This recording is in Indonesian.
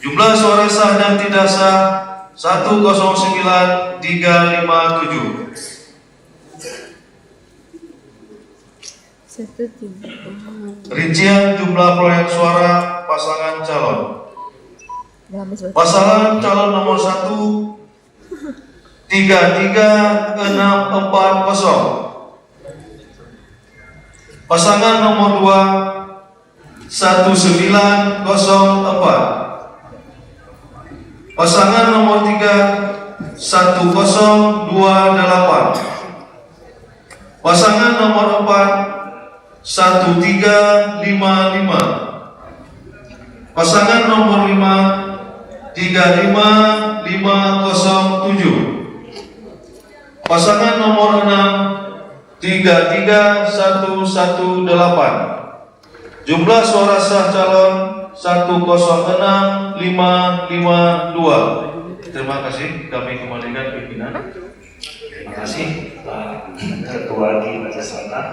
Jumlah suara sah dan tidak sah 109.357. Rincian jumlah perolehan suara pasangan calon. Pasangan calon nomor 1 33640. Pasangan nomor 2 1904. Pasangan nomor 3 1028. Pasangan nomor 4 1355. Pasangan nomor 5 35507. Pasangan nomor 6 33118. Jumlah suara sah calon 106552. Terima kasih, kami kembalikan pimpinan. Terima kasih Pak Ketua di Majelis Selatan.